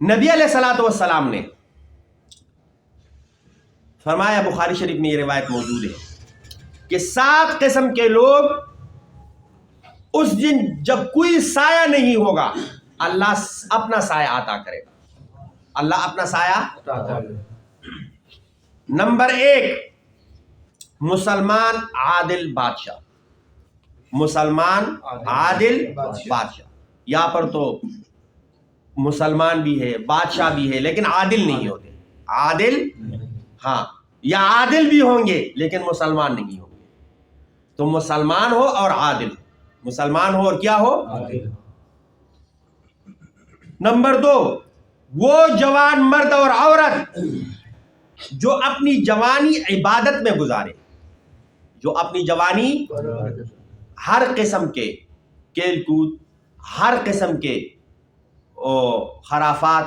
نبی علیہ الصلوۃ والسلام نے فرمایا، بخاری شریف میں یہ روایت موجود ہے کہ 7 قسم کے لوگ اس دن جب کوئی سایہ نہیں ہوگا اللہ اپنا سایہ عطا کرے گا، اللہ اپنا سایہ۔ نمبر 1، مسلمان عادل بادشاہ، مسلمان عادل بادشاہ۔ یہاں پر تو مسلمان بھی ہے، بادشاہ بھی ہے، لیکن عادل نہیں ہوتے۔ عادل، ہاں، یا عادل بھی ہوں گے لیکن مسلمان نہیں ہوں گے۔ تو مسلمان ہو اور عادل ہو، مسلمان ہو اور کیا ہو؟ عادل۔ نمبر 2، وہ جوان مرد اور عورت جو اپنی جوانی عبادت میں گزارے، جو اپنی جوانی ہر قسم کے کھیل کود، ہر قسم کے خرافات،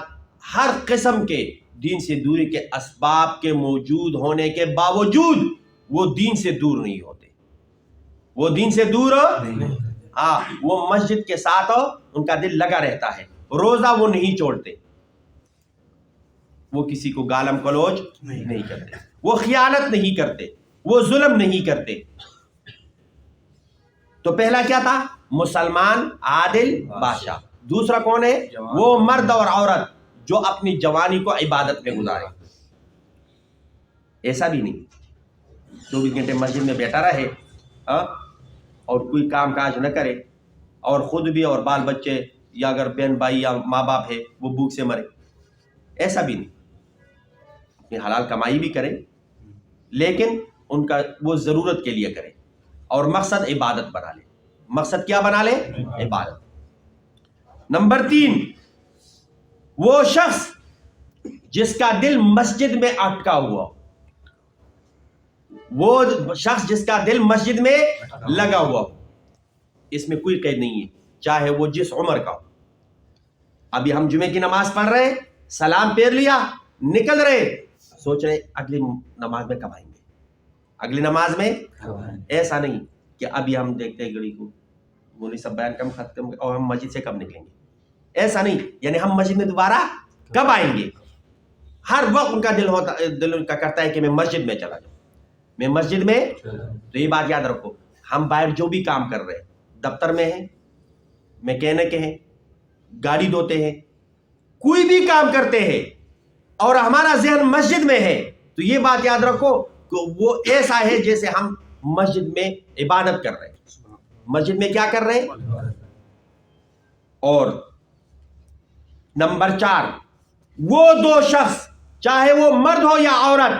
ہر قسم کے دین سے دوری کے اسباب کے موجود ہونے کے باوجود وہ دین سے دور نہیں ہوتے، وہ دین سے دور ہاں، وہ مسجد کے ساتھ ان کا دل لگا رہتا ہے، روزہ وہ نہیں چھوڑتے، وہ کسی کو گالم گلوچ نہیں کرتے، وہ خیانت نہیں کرتے، وہ ظلم نہیں کرتے۔ تو پہلا کیا تھا؟ مسلمان عادل بادشاہ۔ دوسرا کون ہے؟ وہ مرد اور عورت جو اپنی جوانی کو عبادت میں گزارے۔ ایسا بھی نہیں 24 گھنٹے مسجد میں بیٹھا رہے اور کوئی کام کاج نہ کرے، اور خود بھی اور بال بچے یا اگر بہن بھائی یا ماں باپ ہے وہ بھوک سے مرے، ایسا بھی نہیں۔ اپنی حلال کمائی بھی کرے لیکن ان کا وہ ضرورت کے لیے کرے، اور مقصد عبادت بنا لے۔ مقصد کیا بنا لے؟ عبادت۔ نمبر 3، وہ شخص جس کا دل مسجد میں اٹکا ہوا، وہ شخص جس کا دل مسجد میں لگا ہوا، اس میں کوئی قید نہیں ہے، چاہے وہ جس عمر کا ہو۔ ابھی ہم جمعے کی نماز پڑھ رہے، سلام پھیر لیا، نکل رہے، سوچ رہے اگلی نماز میں کب آئیں گے، اگلی نماز میں۔ ایسا نہیں کہ ابھی ہم دیکھتے ہیں گھڑی کو، مولوی صاحب بیان کم ختم اور ہم مسجد سے کب نکلیں گے، ایسا نہیں، یعنی ہم مسجد میں دوبارہ کب آئیں گے۔ ہر وقت ان کا دل ان کا کرتا ہے کہ میں مسجد میں چلا جاؤں، میں مسجد میں۔ تو یہ بات یاد رکھو، ہم باہر جو بھی کام کر رہے ہیں، دفتر میں ہیں، میکینک ہیں، گاڑی دھوتے ہیں، کوئی بھی کام کرتے ہیں اور ہمارا ذہن مسجد میں ہے، تو یہ بات یاد رکھو کہ وہ ایسا ہے جیسے ہم مسجد میں عبادت کر رہے ہیں، مسجد میں کیا کر رہے ہیں۔ اور نمبر 4، وہ 2 شخص، چاہے وہ مرد ہو یا عورت،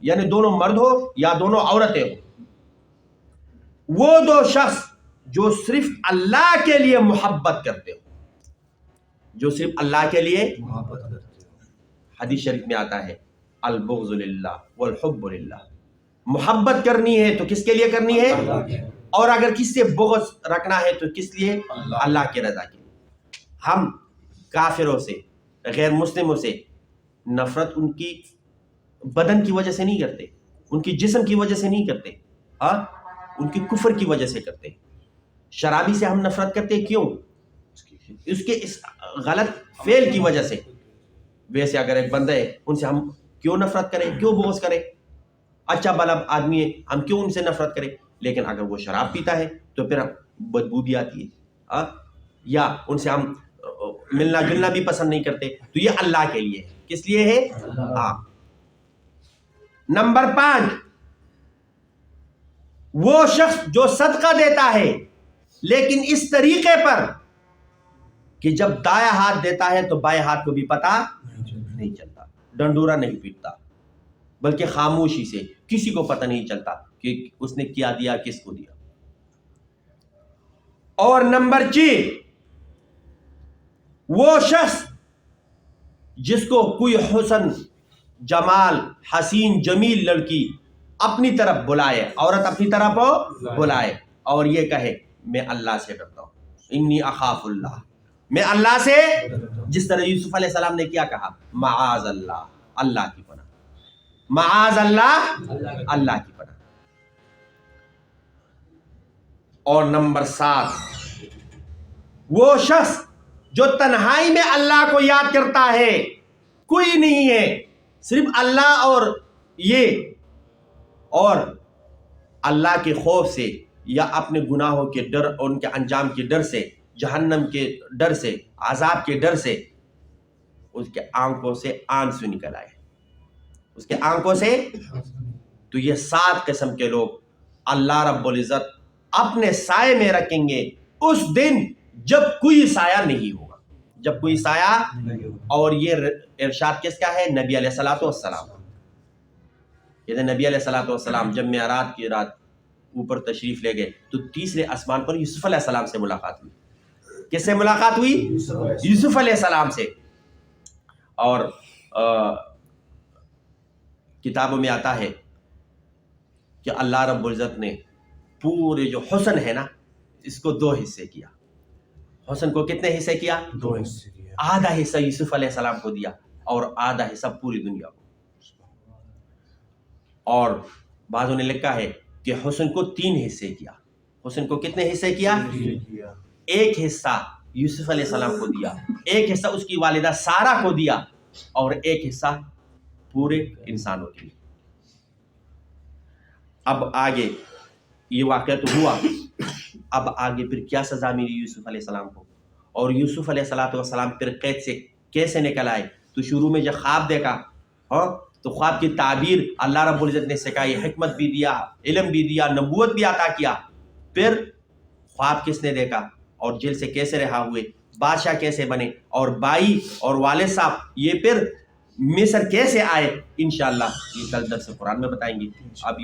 یعنی دونوں مرد ہو یا دونوں عورتیں ہو، وہ 2 شخص جو صرف اللہ کے لیے محبت کرتے ہو، جو صرف اللہ کے لیے محبت کرتے ہو۔ حدیث شریف میں آتا ہے البغض للہ والحب للہ، محبت کرنی ہے تو کس کے لیے کرنی ہے؟ اور اگر کس سے بغض رکھنا ہے تو کس لیے؟ اللہ کے رضا کے لیے۔ ہم کافروں سے، غیر مسلموں سے نفرت ان کی بدن کی وجہ سے نہیں کرتے، ان کی جسم کی وجہ سے نہیں کرتے، ان کی کفر کی وجہ سے کرتے۔ شرابی سے ہم نفرت کرتے کیوں؟ اس کے اس غلط فعل کی وجہ سے۔ ویسے اگر ایک بندہ ہے، ان سے ہم کیوں نفرت کریں، کیوں بغض کریں؟ اچھا بھلا آدمی ہے، ہم کیوں ان سے نفرت کریں؟ لیکن اگر وہ شراب پیتا ہے تو پھر بدبو بھی آتی ہے، یا ان سے ہم ملنا جلنا بھی پسند نہیں کرتے، تو یہ اللہ کے لیے ہے۔ کس لیے ہے؟ نمبر 5، وہ شخص جو صدقہ دیتا ہے لیکن اس طریقے پر کہ جب دایاں ہاتھ دیتا ہے تو بائیں ہاتھ کو بھی پتہ نہیں چلتا، ڈنڈورا نہیں پیٹتا، بلکہ خاموشی سے، کسی کو پتہ نہیں چلتا کہ اس نے کیا دیا، کس کو دیا۔ اور نمبر 6، وہ شخص جس کو کوئی حسن، جمال، حسین جمیل لڑکی اپنی طرف بلائے، عورت اپنی طرف بلائے اور یہ کہے میں اللہ سے ڈرتا ہوں، انی اخاف اللہ، میں اللہ سے، جس طرح یوسف علیہ السلام نے کیا کہا، معاذ اللہ، اللہ کی پناہ، معاذ اللہ، اللہ کی پناہ۔ اور نمبر 7، وہ شخص جو تنہائی میں اللہ کو یاد کرتا ہے کوئی نہیں ہے، صرف اللہ اور اللہ کے خوف سے یا اپنے گناہوں کے ڈر، ان کے انجام کے ڈر سے، جہنم کے ڈر سے، عذاب کے ڈر سے اس کے آنکھوں سے آنسو نکل آئے، اس کے آنکھوں سے۔ تو یہ 7 قسم کے لوگ اللہ رب العزت اپنے سائے میں رکھیں گے اس دن جب کوئی سایہ نہیں ہوگا، جب کوئی سایہ نہیں ہوگا۔ اور یہ ارشاد کس کا ہے؟ نبی علیہ الصلوۃ والسلام۔ یہ نبی علیہ الصلوۃ والسلام جب معراج کی رات اوپر تشریف لے گئے تو تیسرے آسمان پر یوسف علیہ السلام سے ملاقات ہوئی۔ کس سے ملاقات ہوئی؟ یوسف علیہ السلام سے۔ اور کتابوں میں آتا ہے کہ اللہ رب العزت نے پورے جو حسن ہے نا اس کو 2 حصے کیا۔ حسن کو کتنے حصے کیا؟ 2 حصے کیا۔ آدھا حصہ یوسف علیہ السلام کو دیا اور آدھا حصہ پوری دنیا کو۔ اور بعضوں نے لکھا ہے کہ حسن کو 3 حصے کیا۔ حسن کو کتنے حصے کیا؟ 1 حصہ یوسف علیہ السلام کو دیا، 1 حصہ اس کی والدہ سارہ کو دیا، اور 1 حصہ پورے انسانوں کے لیے۔ اب آگے یہ واقعہ تو ہوا، اب آگے پھر کیا سزا ملی یوسف علیہ السلام کو، اور یوسف علیہ السلام پھر قید سے کیسے نکل آئے؟ تو شروع میں جب خواب دیکھا تو خواب کی تعبیر اللہ رب العزت نے سکھائی، حکمت بھی دیا، علم بھی دیا، نبوت بھی عطا کیا۔ پھر خواب کس نے دیکھا اور جیل سے کیسے رہا ہوئے، بادشاہ کیسے بنے، اور بھائی اور والد صاحب یہ پھر مصر کیسے آئے، انشاءاللہ یہ کل درس قرآن میں بتائیں گے۔ اب